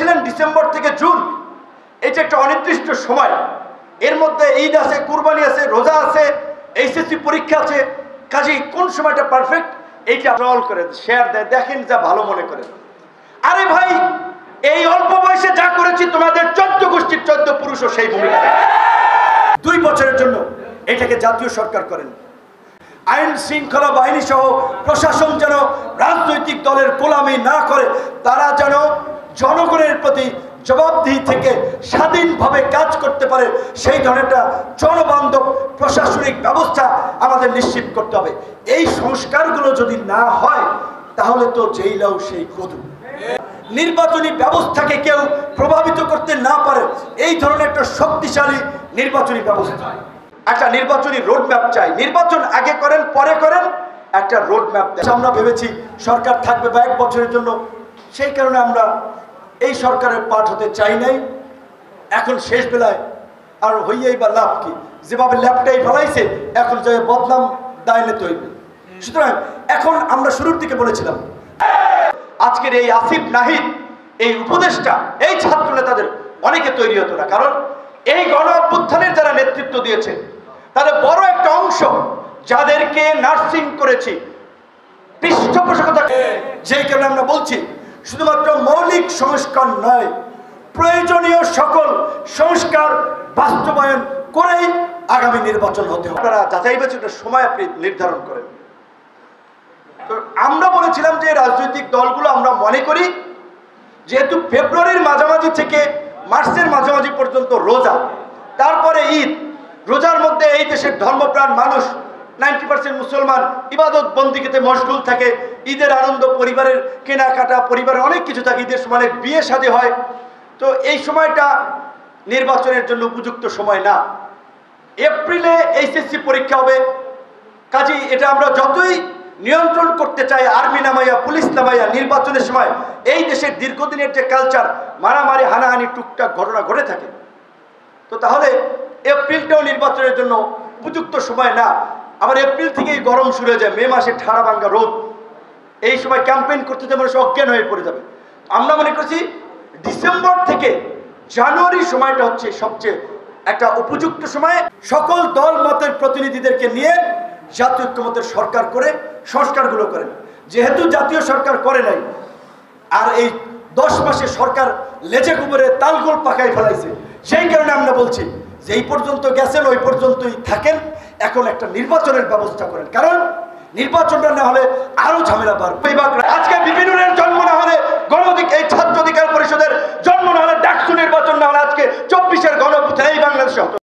বলেছিলেন ডিসেম্বর থেকে জুন, এটা একটা অনির্দিষ্ট সময়, এর মধ্যে ঈদ আছে, কুরবানি আছে, রোজা আছে, এইচএসসি পরীক্ষা আছে, কাজেই কোন সময়টা পারফেক্ট এইটা রল করে শেয়ার দেয়, দেখেন যা ভালো মনে করেন। আরে ভাই, এই অল্প বয়সে যা করেছি তোমাদের 14 গোষ্ঠীর 14 পুরুষও সেই ভূমিকা। 2 বছরের জন্য এটাকে জাতীয় সরকার করেন। আইন শৃঙ্খলা বাহিনী সহ প্রশাসন যেন রাজনৈতিক দলের গোলামি না করে, তারা যেন জনগণের প্রতি জবাবদিহি থেকে স্বাধীনভাবে কাজ করতে পারে, সেই ধরনের একটা জনবান্ধব প্রশাসনিক ব্যবস্থা আমাদের নিশ্চিত করতে হবে। এই সংস্কারগুলো যদি না হয় তাহলে তো যেই লাউ সেই কদু। নির্বাচনী ব্যবস্থাকে কেউ প্রভাবিত করতে না পারে এই ধরনের একটা শক্তিশালী নির্বাচনী ব্যবস্থা, একটা নির্বাচনী রোডম্যাপ চাই। নির্বাচন আগে করেন পরে করেন, একটা রোডম্যাপ দেয়। আমরা ভেবেছি সরকার থাকবে বা 1 বছরের জন্য, সেই কারণে আমরা এই সরকারের পাঠ হতে চাই নাই। এখন শেষ বেলায় আর হইয়াই বা লাভ কি, যেভাবে ল্যাপটাই ফেলাইছে এখন যে বদনাম দায়নে তৈরি। সুতরাং এখন আমরা শুরুর দিকে বলেছিলাম আজকের এই আসিফ নাহিদ, এই উপদেষ্টা, এই ছাত্র নেতাদের অনেকে তৈরি হতো না, কারণ এই গণ অভ্যুত্থানের যারা নেতৃত্ব দিয়েছে তাদের বড় একটা অংশ যাদেরকে নার্সিং করেছি, পৃষ্ঠপোষকতা, যেই কারণে আমরা বলছি শুধুমাত্র মৌলিক সংস্কার নয়, প্রয়োজনীয় সকল সংস্কার বাস্তবায়ন করেই আগামী নির্বাচন হতে হবে। আপনারা যাচাই বাছাইয়ের সময় আপনি নির্ধারণ করেন। তো আমরা বলেছিলাম যে রাজনৈতিক দলগুলো আমরা মনে করি যেহেতু ফেব্রুয়ারির মাঝামাঝি থেকে মার্চের মাঝামাঝি পর্যন্ত রোজা, তারপরে ঈদ, রোজার মধ্যে এই দেশের ধর্মপ্রাণ মানুষ 90% মুসলমান ইবাদত বন্দিগিতে মশগুল থাকে, ঈদের আনন্দ, পরিবারের কেনাকাটা, পরিবারের অনেক কিছু থাকে, ঈদের সময় বিয়ে শাদী হয়। তো এই সময়টা নির্বাচনের জন্য উপযুক্ত সময় না। এপ্রিলে এইচএসসি পরীক্ষা হবে, কাজেই এটা আমরা যতই নিয়ন্ত্রণ করতে চাই, আর্মি নামাইয়া, পুলিশ নামাইয়া, নির্বাচনের সময় এই দেশের দীর্ঘদিনের যে কালচার, মারামারি, হানাহানি, টুকটাক ঘটনা ঘটে থাকে, তো তাহলে এপ্রিলটাও নির্বাচনের জন্য উপযুক্ত সময় না। আবার এপ্রিল থেকেই গরম শুরু হয়ে যায়, মে মাসে ঠাড়া ভাঙ্গা রোদ, এই সময় ক্যাম্পেইন করতে যে মানুষ অজ্ঞান হয়ে পড়ে যাবে। আমরা মনে করছি ডিসেম্বর থেকে জানুয়ারি সময়টা হচ্ছে সবচেয়ে একটা উপযুক্ত সময়, সকল দল মতের প্রতিনিধিদেরকে নিয়ে জাতীয় ঐক্যমত্যের সরকার করে সংস্কারগুলো করেন। যেহেতু জাতীয় সরকার করে নাই, আর এই 10 মাসে সরকার লেজে গোবরে তালগোল পাকায় ফেলাইছে, সেই কারণে আমরা বলছি যে এই পর্যন্ত গেছেন ওই পর্যন্তই থাকেন, এখন একটা নির্বাচনের ব্যবস্থা করেন, কারণ নির্বাচনটা না হলে আরো ঝামেলা বাড়বে। আজকে বিপিনুরের জন্ম না হলে এই ছাত্র অধিকার পরিষদের জন্ম না হলে ডাকসু নির্বাচন না হলে আজকে 24-এর গণ অভ্যুত্থান এই বাংলাদেশে হতো।